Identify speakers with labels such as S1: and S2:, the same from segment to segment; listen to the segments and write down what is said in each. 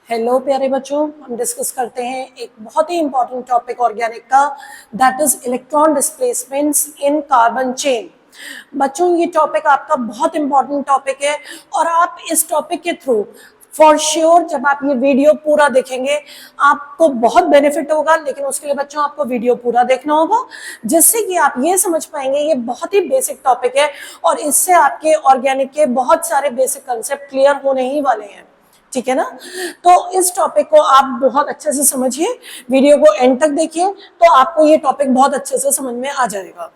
S1: Hello प्यारे बच्चों, हम डिस्कस करते हैं एक बहुत ही इंपॉर्टेंट टॉपिक ऑर्गेनिक का, that is electron displacements in carbon chain. बच्चों, ये टॉपिक आपका बहुत इंपॉर्टेंट टॉपिक है और आप इस टॉपिक के थ्रू फॉर श्योर जब आप ये वीडियो पूरा देखेंगे आपको बहुत बेनिफिट होगा। लेकिन उसके लिए बच्चों आपको वीडियो पूरा देखना होगा, जिससे कि आप ये समझ पाएंगे ये बहुत ही बेसिक टॉपिक है और इससे आपके ऑर्गेनिक के बहुत सारे बेसिक कंसेप्ट क्लियर होने ही वाले हैं। ठीक है ना। तो इस टॉपिक को आप बहुत अच्छे से समझिए, वीडियो को एंड तक देखिए तो आपको ये टॉपिक बहुत अच्छे से समझ में आ जाएगा।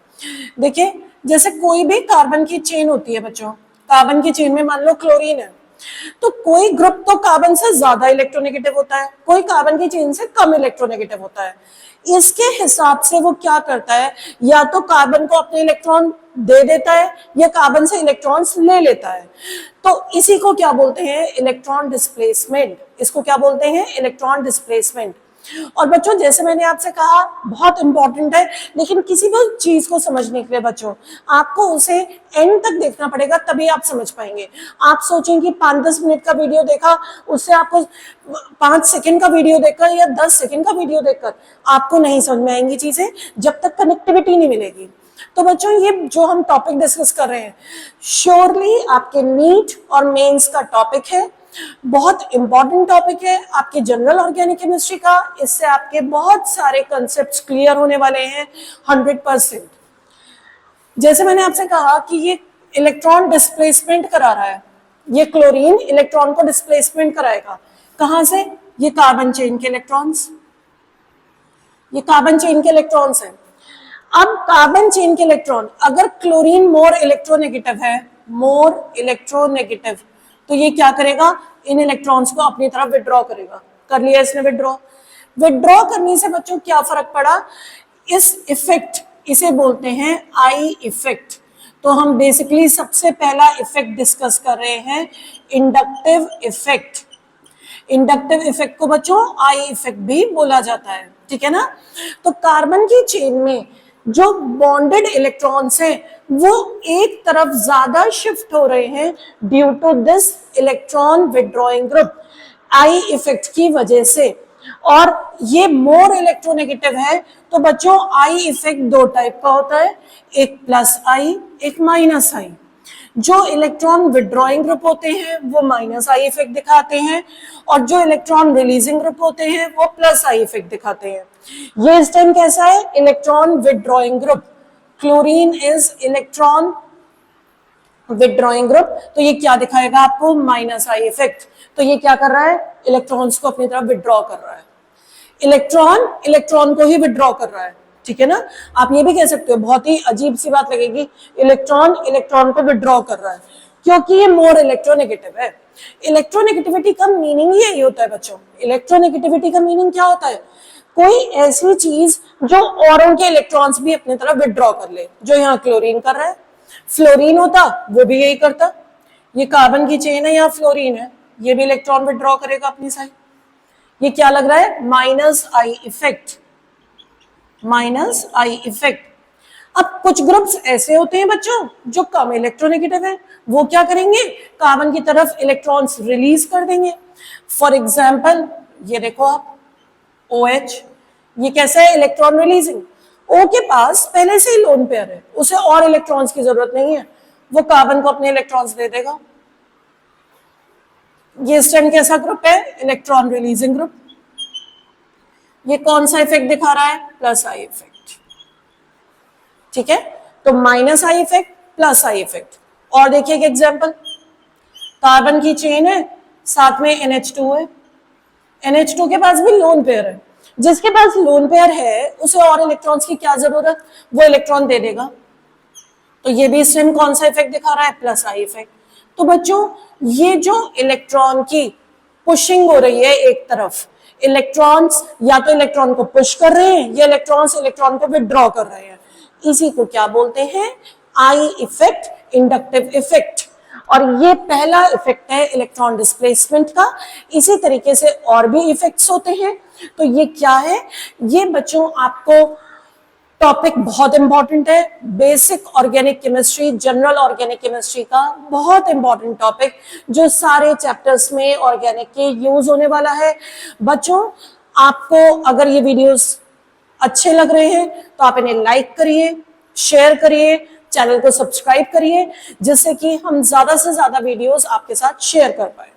S1: देखिए, जैसे कोई भी कार्बन की चेन होती है बच्चों, कार्बन की चेन में मान लो क्लोरीन है, तो कोई ग्रुप तो कार्बन से ज्यादा इलेक्ट्रोनेगेटिव होता है, कोई कार्बन की चेन से कम इलेक्ट्रोनेगेटिव होता है। इसके हिसाब से वो क्या करता है, या तो कार्बन को अपने इलेक्ट्रॉन दे देता है या कार्बन से इलेक्ट्रॉन्स ले लेता है। तो इसी को क्या बोलते हैं, इलेक्ट्रॉन डिस्प्लेसमेंट। इसको क्या बोलते हैं, इलेक्ट्रॉन डिस्प्लेसमेंट। और बच्चों, जैसे मैंने आपसे कहा बहुत इंपॉर्टेंट है, लेकिन किसी भी चीज को समझने के लिए बच्चों आपको उसे एंड तक देखना पड़ेगा, तभी आप समझ पाएंगे। आप सोचेंगे कि 5-10 मिनट का वीडियो देखा, उससे आपको 5 सेकंड का वीडियो देखकर या 10 सेकंड का वीडियो देखकर आपको नहीं समझ में आएंगी चीजें, जब तक कनेक्टिविटी नहीं मिलेगी। तो बच्चों, ये जो हम टॉपिक डिस्कस कर रहे हैं श्योरली आपके नीट और मेंस का टॉपिक है, बहुत इंपॉर्टेंट टॉपिक है आपके जनरल ऑर्गेनिक केमिस्ट्री का। इससे आपके बहुत सारे कंसेप्ट्स क्लियर होने वाले हैं 100%। जैसे मैंने आपसे कहा कि ये इलेक्ट्रॉन डिस्प्लेसमेंट करा रहा है, ये क्लोरीन इलेक्ट्रॉन को डिस्प्लेसमेंट कराएगा। कहां से, ये कार्बन चेन के इलेक्ट्रॉन्स, ये कार्बन चेन के इलेक्ट्रॉन्स हैं। अब कार्बन चेन के इलेक्ट्रॉन, अगर क्लोरीन मोर इलेक्ट्रोनेगेटिव है, मोर इलेक्ट्रोनेगेटिव, तो ये क्या करेगा, इन इलेक्ट्रॉन्स को अपनी तरफ विड्रॉ करेगा। कर लिया इसने विड्रॉ। विड्रॉ करने से बच्चों क्या फर्क पड़ा, इस इफेक्ट, इसे बोलते हैं आई इफेक्ट। तो हम बेसिकली सबसे पहला इफेक्ट डिस्कस कर रहे हैं, इंडक्टिव इफेक्ट। इंडक्टिव इफेक्ट को बच्चों आई इफेक्ट भी बोला जाता है, ठीक है ना। तो कार्बन की चेन में जो बॉन्डेड इलेक्ट्रॉन्स हैं वो एक तरफ ज्यादा शिफ्ट हो रहे हैं due to this electron withdrawing group, I effect की वजह से। और ये मोर इलेक्ट्रोनेगेटिव है, तो बच्चों आई इफेक्ट दो टाइप का होता है, एक प्लस आई, एक माइनस आई। जो इलेक्ट्रॉन विड्रॉइंग ग्रुप होते हैं वो माइनस आई इफेक्ट दिखाते हैं, और जो इलेक्ट्रॉन रिलीजिंग ग्रुप होते हैं वो प्लस आई इफेक्ट दिखाते हैं। ये इस टाइम कैसा है, electron withdrawing group. Chlorine is electron withdrawing group, तो ये क्या दिखाएगा आपको, माइनस आई इफेक्ट। तो ये क्या कर रहा है, इलेक्ट्रॉन्स को अपनी तरफ विड्रॉ कर रहा है। इलेक्ट्रॉन इलेक्ट्रॉन को ही विड्रॉ कर रहा है, ठीक है ना। आप ये भी कह सकते हो, बहुत ही अजीब सी बात लगेगी, इलेक्ट्रॉन इलेक्ट्रॉन को विड्रॉ कर रहा है, क्योंकि ये मोर इलेक्ट्रोनेगेटिव है। इलेक्ट्रोनेगेटिविटी का मीनिंग यही होता है बच्चों। इलेक्ट्रोनेगेटिविटी का मीनिंग क्या होता है, कोई ऐसी चीज जो औरों के इलेक्ट्रॉन्स भी अपनी तरफ विड्रॉ कर ले, जो यहाँ क्लोरीन कर रहा है। फ्लोरीन होता वो भी यही करता, ये कार्बन की चेन है, यहाँ फ्लोरीन है, ये भी इलेक्ट्रॉन विड्रॉ करेगा अपनी साइड। ये क्या लग रहा है, minus I effect, minus I effect. अब कुछ ग्रुप्स ऐसे होते हैं बच्चों जो कम इलेक्ट्रोनेगेटिव है, वो क्या करेंगे, कार्बन की तरफ इलेक्ट्रॉन्स रिलीज कर देंगे। फॉर एग्जाम्पल ये देखो आप, OH, ये कैसा है, इलेक्ट्रॉन रिलीजिंग। O के पास पहले से ही लोन पेयर है, उसे और इलेक्ट्रॉन्स की जरूरत नहीं है, वो कार्बन को अपने इलेक्ट्रॉन्स दे देगा। ये इस टाइम कैसा ग्रुप है, इलेक्ट्रॉन रिलीजिंग ग्रुप। ये कौन सा इफेक्ट दिखा रहा है, प्लस आई इफेक्ट, ठीक है। तो minus I effect, plus I effect. और देखिए एक एग्जांपल, कार्बन की चेन है, साथ में NH2 है, NH2 के पास भी लोन पेयर है। जिसके पास लोन पेयर है उसे और इलेक्ट्रॉन्स की क्या जरूरत, वो इलेक्ट्रॉन दे देगा। तो ये भी इस टाइम कौन सा इफेक्ट दिखा रहा है, प्लस आई इफेक्ट। तो बच्चों, ये जो इलेक्ट्रॉन की पुशिंग हो रही है एक तरफ, इलेक्ट्रॉन्स या तो इलेक्ट्रॉन को पुश कर रहे हैं या इलेक्ट्रॉन्स इलेक्ट्रॉन को विड्रॉ कर रहे हैं, इसी को क्या बोलते हैं, आई इफेक्ट, इंडक्टिव इफेक्ट। और ये पहला इफेक्ट है इलेक्ट्रॉन डिस्प्लेसमेंट का। इसी तरीके से और भी इफेक्ट्स होते हैं। तो ये क्या है, ये बच्चों आपको टॉपिक बहुत इंपॉर्टेंट है, basic organic chemistry, general organic chemistry का बहुत इंपॉर्टेंट टॉपिक जो सारे चैप्टर्स में ऑर्गेनिक के यूज होने वाला है। बच्चों, आपको अगर ये वीडियोस अच्छे लग रहे हैं तो आप इन्हें लाइक करिए, शेयर करिए, चैनल को सब्सक्राइब करिए, जिससे कि हम ज्यादा से ज्यादा वीडियोस आपके साथ शेयर कर पाए।